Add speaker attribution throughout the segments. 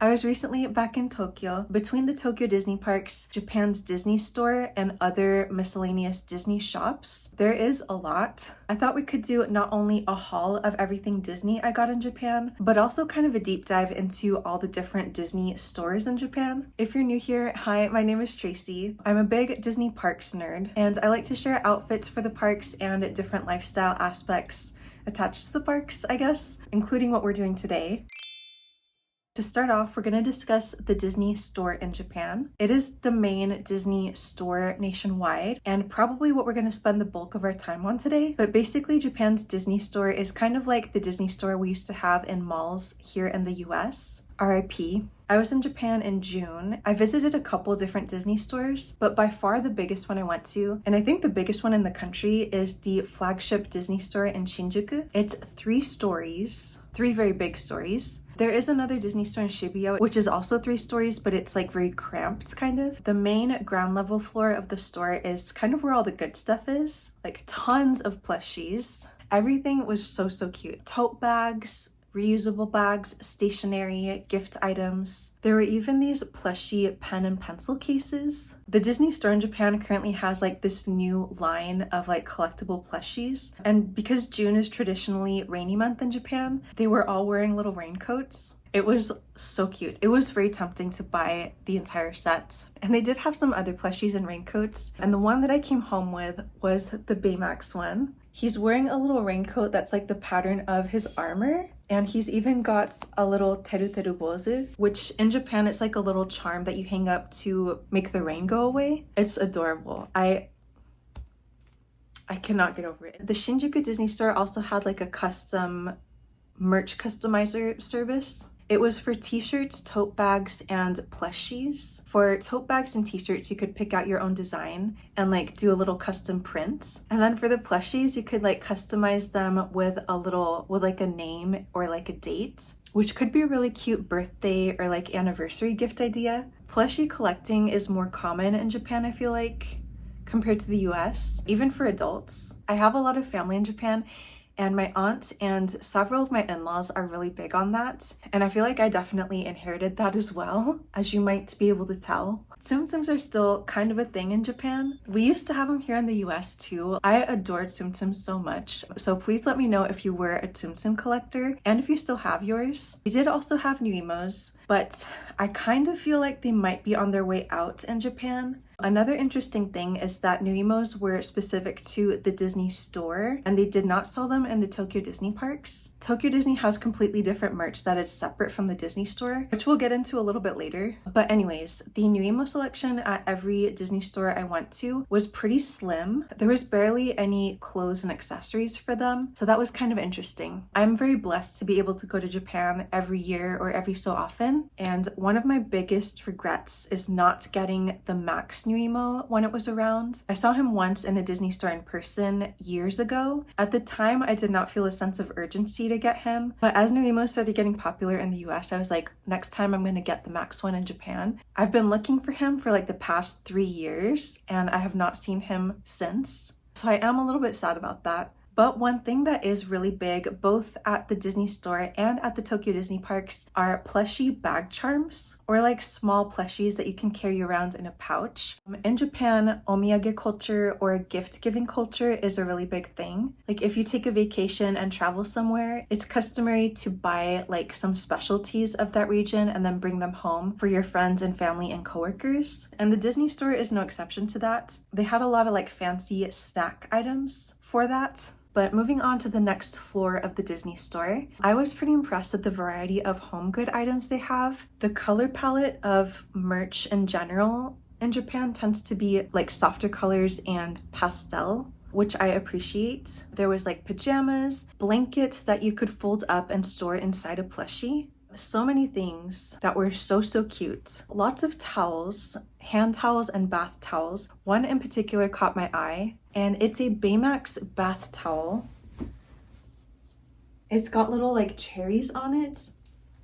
Speaker 1: I was recently back in Tokyo. Between the Tokyo Disney parks, Japan's Disney store, and other miscellaneous Disney shops, there is a lot. I thought we could do not only a haul of everything Disney I got in Japan, but also kind of a deep dive into all the different Disney stores in Japan. If you're new here, hi, my name is Tracy. I'm a big Disney parks nerd, and I like to share outfits for the parks and different lifestyle aspects attached to the parks, I guess, including what we're doing today. To start off, we're going to discuss the Disney store in Japan. It is the main Disney store nationwide and probably what we're going to spend the bulk of our time on today. But basically, Japan's Disney store is kind of like the Disney store we used to have in malls here in the US. RIP. I was in Japan in June. I visited a couple different Disney stores, but by far the biggest one I went to, and I think the biggest one in the country, is the Flagship Disney store in Shinjuku. It's 3 stories, 3 very big stories. There is another Disney store in Shibuya, which is also 3 stories, but it's like very cramped kind of. The main ground level floor of the store is kind of where all the good stuff is, like tons of plushies. Everything was so cute. Tote bags, reusable bags, stationery, gift items. There were even these plushie pen and pencil cases. The Disney store in Japan currently has like this new line of like collectible plushies. And because June is traditionally rainy month in Japan, they were all wearing little raincoats. It was so cute. It was very tempting to buy the entire set. And they did have some other plushies and raincoats. And the one that I came home with was the Baymax one. He's wearing a little raincoat that's like the pattern of his armor. And he's even got a little teru teru bozu, which in Japan, it's like a little charm that you hang up to make the rain go away. It's adorable. I cannot get over it. The Shinjuku Disney store also had like a custom merch customizer service. It was for t-shirts, tote bags, and plushies. For tote bags and t-shirts, you could pick out your own design and like do a little custom print. And then for the plushies, you could like customize them with like a name or like a date, which could be a really cute birthday or like anniversary gift idea. Plushie collecting is more common in Japan, I feel like, compared to the US, even for adults. I have a lot of family in Japan, and my aunt and several of my in-laws are really big on that. And I feel like I definitely inherited that as well, as you might be able to tell. Tsum are still kind of a thing in Japan. We used to have them here in the US too. I adored tsum so much. So please let me know if you were a tsum collector and if you still have yours. We did also have nuimos, but I kind of feel like they might be on their way out in Japan. Another interesting thing is that nuimos were specific to the Disney store and they did not sell them in the Tokyo Disney parks. Tokyo Disney has completely different merch that is separate from the Disney store, which we'll get into a little bit later. But anyways, the nuimo selection at every Disney store I went to was pretty slim. There was barely any clothes and accessories for them, so that was kind of interesting. I'm very blessed to be able to go to Japan every year or every so often, and one of my biggest regrets is not getting the Max nuimo when it was around. I saw him once in a Disney store in person years ago. At the time, I did not feel a sense of urgency to get him, but as nuimos started getting popular in the US, I was like, next time I'm gonna get the Max one in Japan. I've been looking for him for like the past 3 years and I have not seen him since. So I am a little bit sad about that. But one thing that is really big, both at the Disney store and at the Tokyo Disney parks, are plushie bag charms, or like small plushies that you can carry around in a pouch. In Japan, omiyage culture or gift-giving culture is a really big thing. Like if you take a vacation and travel somewhere, it's customary to buy like some specialties of that region and then bring them home for your friends and family and coworkers. And the Disney store is no exception to that. They had a lot of like fancy snack items for that. But moving on to the next floor of the Disney store, I was pretty impressed at the variety of home good items they have. The color palette of merch in general in Japan tends to be like softer colors and pastel, which I appreciate. There was like pajamas, blankets that you could fold up and store inside a plushie. So many things that were so cute. Lots of towels, hand towels and bath towels. One in particular caught my eye, and it's a Baymax bath towel. It's got little like cherries on it,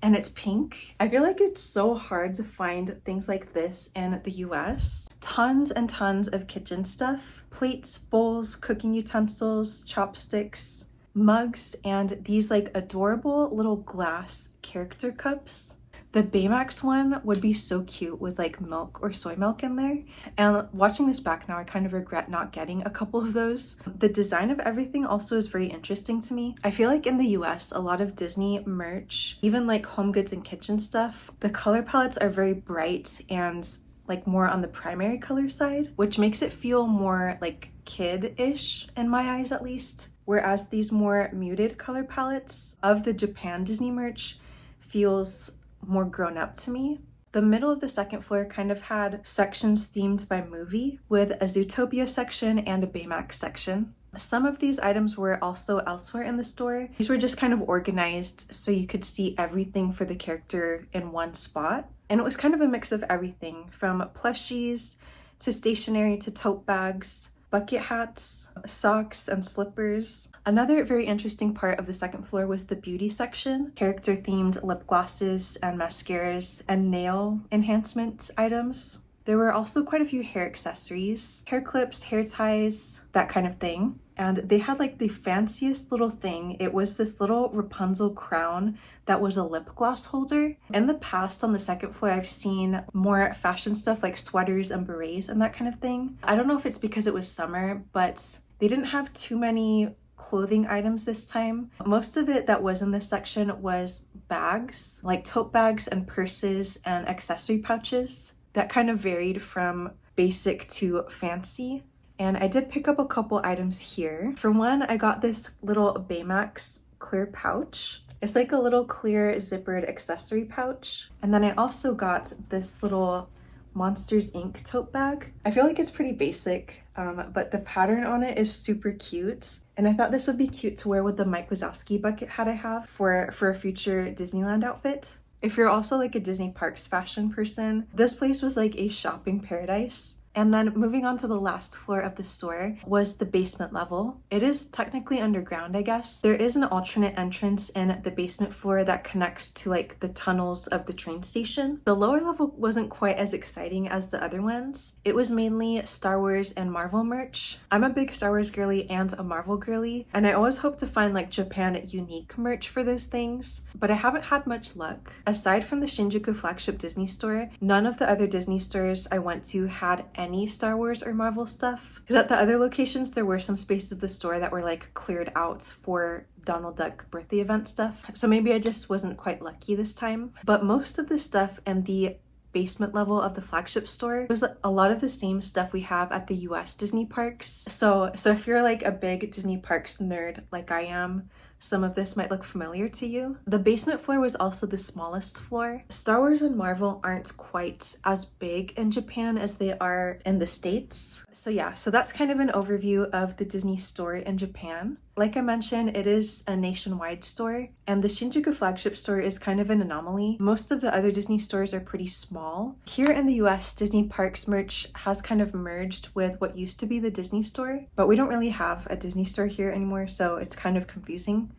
Speaker 1: and it's pink. I feel like it's so hard to find things like this in the US. Tons and tons of kitchen stuff. Plates, bowls, cooking utensils, chopsticks, mugs, and these like adorable little glass character cups. The Baymax one would be so cute with like milk or soy milk in there. And watching this back now, I kind of regret not getting a couple of those. The design of everything also is very interesting to me. I feel like in the US, a lot of Disney merch, even like home goods and kitchen stuff, the color palettes are very bright and like more on the primary color side, which makes it feel more like kid-ish in my eyes at least. Whereas these more muted color palettes of the Japan Disney merch feels more grown up to me. The middle of the second floor kind of had sections themed by movie, with a Zootopia section and a Baymax section. Some of these items were also elsewhere in the store. These were just kind of organized so you could see everything for the character in one spot. And it was kind of a mix of everything, from plushies to stationery to tote bags, bucket hats, socks, and slippers. Another very interesting part of the second floor was the beauty section, character-themed lip glosses and mascaras and nail enhancement items. There were also quite a few hair accessories, hair clips, hair ties, that kind of thing. And they had like the fanciest little thing. It was this little Rapunzel crown that was a lip gloss holder. In the past on the second floor, I've seen more fashion stuff like sweaters and berets and that kind of thing. I don't know if it's because it was summer, but they didn't have too many clothing items this time. Most of it that was in this section was bags, like tote bags and purses and accessory pouches that kind of varied from basic to fancy. And I did pick up a couple items here. For one, I got this little Baymax clear pouch. It's like a little clear zippered accessory pouch. And then I also got this little Monsters Inc. tote bag. I feel like it's pretty basic, but the pattern on it is super cute. And I thought this would be cute to wear with the Mike Wazowski bucket hat I have for a future Disneyland outfit. If you're also like a Disney Parks fashion person, this place was like a shopping paradise. And then moving on to the last floor of the store was the basement level. It is technically underground, I guess. There is an alternate entrance in the basement floor that connects to like the tunnels of the train station. The lower level wasn't quite as exciting as the other ones. It was mainly Star Wars and Marvel merch. I'm a big Star Wars girly and a Marvel girly, and I always hope to find like Japan unique merch for those things, but I haven't had much luck. Aside from the Shinjuku Flagship Disney store, none of the other Disney stores I went to had any Star Wars or Marvel stuff. Because at the other locations, there were some spaces of the store that were like cleared out for Donald Duck birthday event stuff. So maybe I just wasn't quite lucky this time. But most of the stuff in the basement level of the flagship store was a lot of the same stuff we have at the US Disney parks. So if you're like a big Disney parks nerd like I am, some of this might look familiar to you. The basement floor was also the smallest floor. Star Wars and Marvel aren't quite as big in Japan as they are in the States. So that's kind of an overview of the Disney store in Japan. Like I mentioned, it is a nationwide store, and the Shinjuku flagship store is kind of an anomaly. Most of the other Disney stores are pretty small. Here in the US, Disney Parks merch has kind of merged with what used to be the Disney store, but we don't really have a Disney store here anymore, so it's kind of confusing.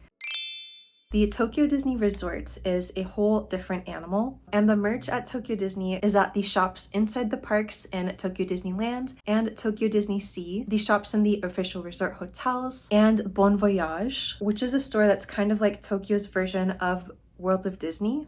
Speaker 1: The Tokyo Disney Resort is a whole different animal, and the merch at Tokyo Disney is at the shops inside the parks in Tokyo Disneyland and Tokyo Disney Sea, the shops in the official resort hotels, and Bon Voyage, which is a store that's kind of like Tokyo's version of World of Disney,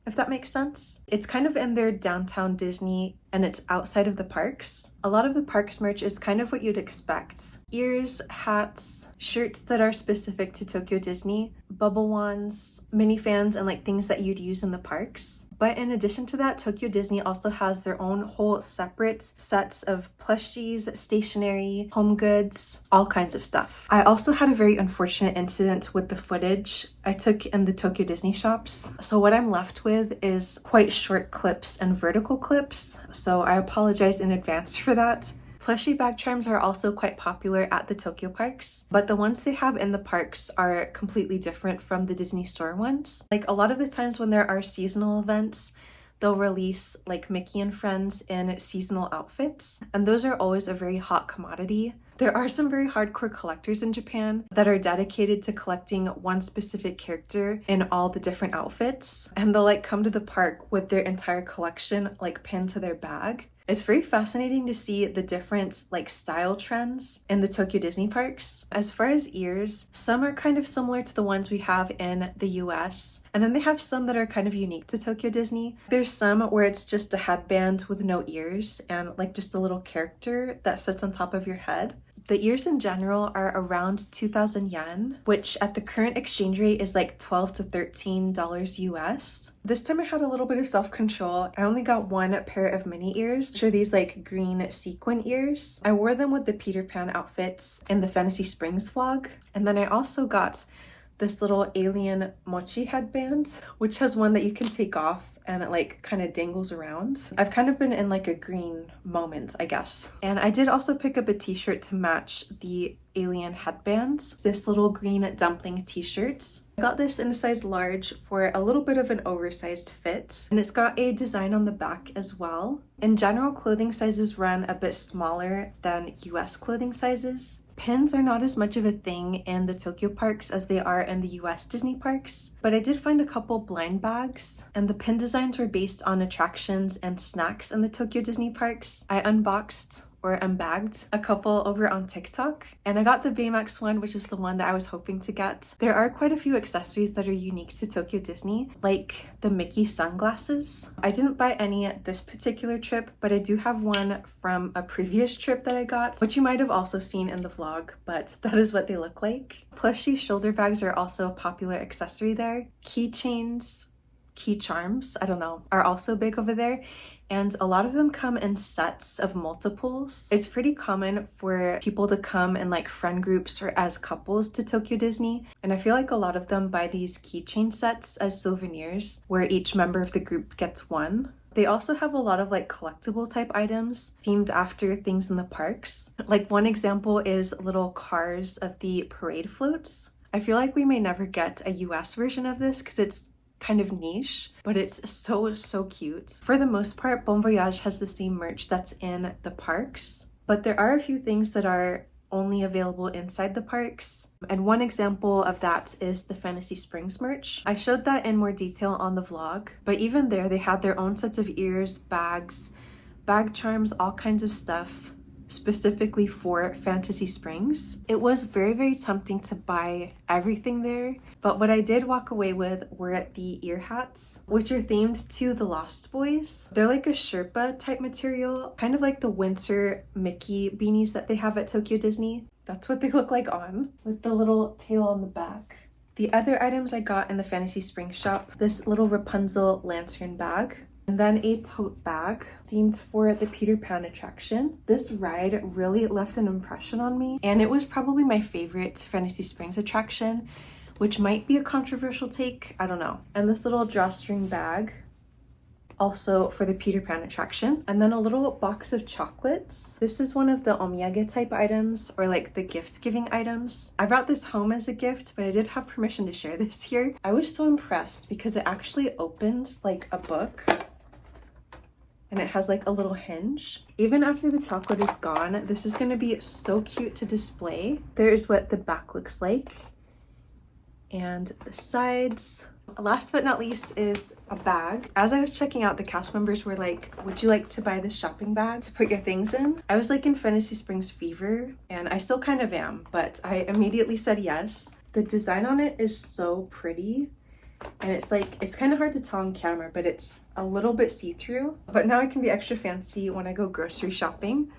Speaker 1: if that makes sense. It's kind of in their downtown Disney, and it's outside of the parks. A lot of the parks merch is kind of what you'd expect. Ears, hats, shirts that are specific to Tokyo Disney, bubble wands, minifans, and like things that you'd use in the parks. But in addition to that, Tokyo Disney also has their own whole separate sets of plushies, stationery, home goods, all kinds of stuff. I also had a very unfortunate incident with the footage I took in the Tokyo Disney shops. So what I'm left with is quite short clips and vertical clips. So I apologize in advance for that. Plushie bag charms are also quite popular at the Tokyo parks, but the ones they have in the parks are completely different from the Disney store ones. Like a lot of the times when there are seasonal events, they'll release like Mickey and Friends in seasonal outfits, and those are always a very hot commodity. There are some very hardcore collectors in Japan that are dedicated to collecting one specific character in all the different outfits, and they'll like come to the park with their entire collection like pinned to their bag. It's very fascinating to see the different like style trends in the Tokyo Disney parks. As far as ears, some are kind of similar to the ones we have in the US, and then they have some that are kind of unique to Tokyo Disney. There's some where it's just a headband with no ears and like just a little character that sits on top of your head. The ears in general are around 2,000 yen, which at the current exchange rate is like $12 to $13 US. This time I had a little bit of self-control. I only got one pair of Minnie ears, which are these like green sequin ears. I wore them with the Peter Pan outfits in the Fantasy Springs vlog. And then I also got this little alien mochi headband, which has one that you can take off and it like kind of dangles around. I've kind of been in like a green moment, I guess. And I did also pick up a t-shirt to match the alien headbands. This little green dumpling t-shirt. I got this in a size large for a little bit of an oversized fit. And it's got a design on the back as well. In general, clothing sizes run a bit smaller than US clothing sizes. Pins are not as much of a thing in the Tokyo parks as they are in the US Disney parks, but I did find a couple blind bags, and the pin designs were based on attractions and snacks in the Tokyo Disney parks. I unboxed or unbagged a couple over on TikTok, and I got the Baymax one, which is the one that I was hoping to get. There are quite a few accessories that are unique to Tokyo Disney, like the Mickey sunglasses. I didn't buy any at this particular trip, but I do have one from a previous trip that I got, which you might have also seen in the vlog, but that is what they look like. Plushie shoulder bags are also a popular accessory there. Keychains, key charms, I don't know, are also big over there. And a lot of them come in sets of multiples. It's pretty common for people to come in like friend groups or as couples to Tokyo Disney. And I feel like a lot of them buy these keychain sets as souvenirs where each member of the group gets one. They also have a lot of like collectible type items themed after things in the parks. Like one example is little cars of the parade floats. I feel like we may never get a US version of this because it's kind of niche, but it's so cute. For the most part, Bon Voyage has the same merch that's in the parks, but there are a few things that are only available inside the parks. And one example of that is the Fantasy Springs merch. I showed that in more detail on the vlog, but even there they had their own sets of ears, bags, bag charms, all kinds of stuff specifically for Fantasy Springs. It was very tempting to buy everything there, but what I did walk away with were the ear hats, which are themed to the Lost Boys. They're like a Sherpa type material, kind of like the winter Mickey beanies that they have at Tokyo Disney. That's what they look like on, with the little tail on the back. The other items I got in the Fantasy Springs shop, this little Rapunzel lantern bag, and then a tote bag themed for the Peter Pan attraction. This ride really left an impression on me, and it was probably my favorite Fantasy Springs attraction, which might be a controversial take, I don't know. And this little drawstring bag, also for the Peter Pan attraction. And then a little box of chocolates. This is one of the omiyage type items, or like the gift giving items. I brought this home as a gift, but I did have permission to share this here. I was so impressed because it actually opens like a book. And it has like a little hinge. Even after the chocolate is gone, this is gonna be so cute to display. There's what the back looks like. And the sides. Last but not least is a bag. As I was checking out, the cast members were like, would you like to buy this shopping bag to put your things in? I was like in Fantasy Springs fever, and I still kind of am, but I immediately said yes. The design on it is so pretty. And it's like, it's kind of hard to tell on camera, but it's a little bit see-through. But now I can be extra fancy when I go grocery shopping.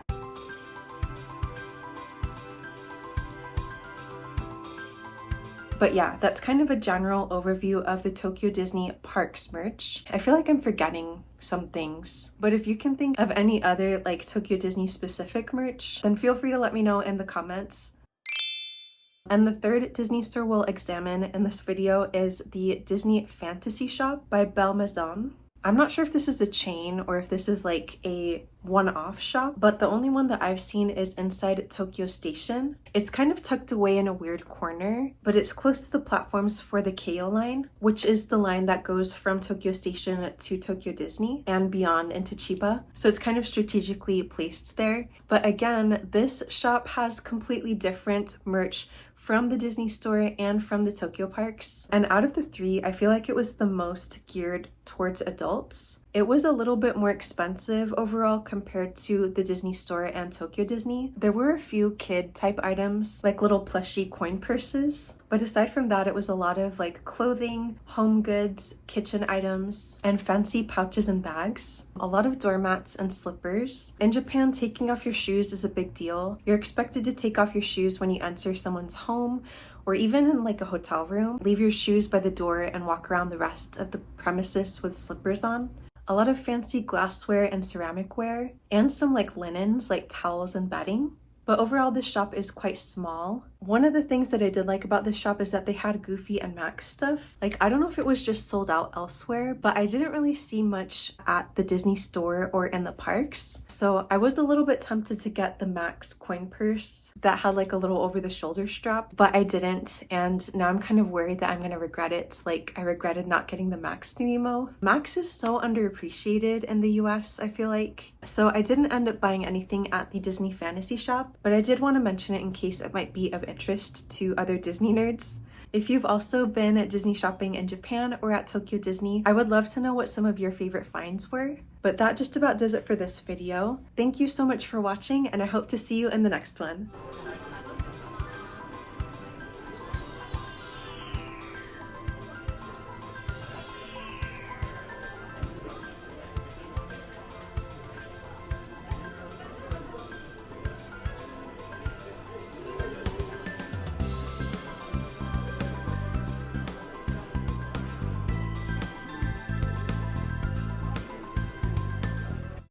Speaker 1: But yeah, that's kind of a general overview of the Tokyo Disney Parks merch. I feel like I'm forgetting some things, but if you can think of any other like Tokyo Disney specific merch, then feel free to let me know in the comments. And the third Disney store we'll examine in this video is the Disney Fantasy Shop by Belle Maison. I'm not sure if this is a chain or if this is like a one-off shop, but the only one that I've seen is inside Tokyo Station. It's kind of tucked away in a weird corner, but it's close to the platforms for the Keio line, which is the line that goes from Tokyo Station to Tokyo Disney and beyond into Chiba. So it's kind of strategically placed there. But again, this shop has completely different merch from the Disney store and from the Tokyo parks. And out of the three, I feel like it was the most geared towards adults. It was a little bit more expensive overall compared to the Disney store and Tokyo Disney. There were a few kid type items, like little plushie coin purses, but aside from that, it was a lot of like clothing, home goods, kitchen items, and fancy pouches and bags. A lot of doormats and slippers. In Japan, taking off your shoes is a big deal. You're expected to take off your shoes when you enter someone's home, or even in like a hotel room. Leave your shoes by the door and walk around the rest of the premises with slippers on. A lot of fancy glassware and ceramicware, and some like linens like towels and bedding. But overall, this shop is quite small. One of the things that I did like about this shop is that they had Goofy and Max stuff. Like, I don't know if it was just sold out elsewhere, but I didn't really see much at the Disney store or in the parks. So I was a little bit tempted to get the Max coin purse that had like a little over the shoulder strap, but I didn't. And now I'm kind of worried that I'm gonna regret it. Like, I regretted not getting the Max nuimo. Max is so underappreciated in the US, I feel like. So I didn't end up buying anything at the Disney Fantasy shop, but I did want to mention it in case it might be of interest to other Disney nerds. If you've also been at Disney shopping in Japan or at Tokyo Disney, I would love to know what some of your favorite finds were. But that just about does it for this video. Thank you so much for watching, and I hope to see you in the next one.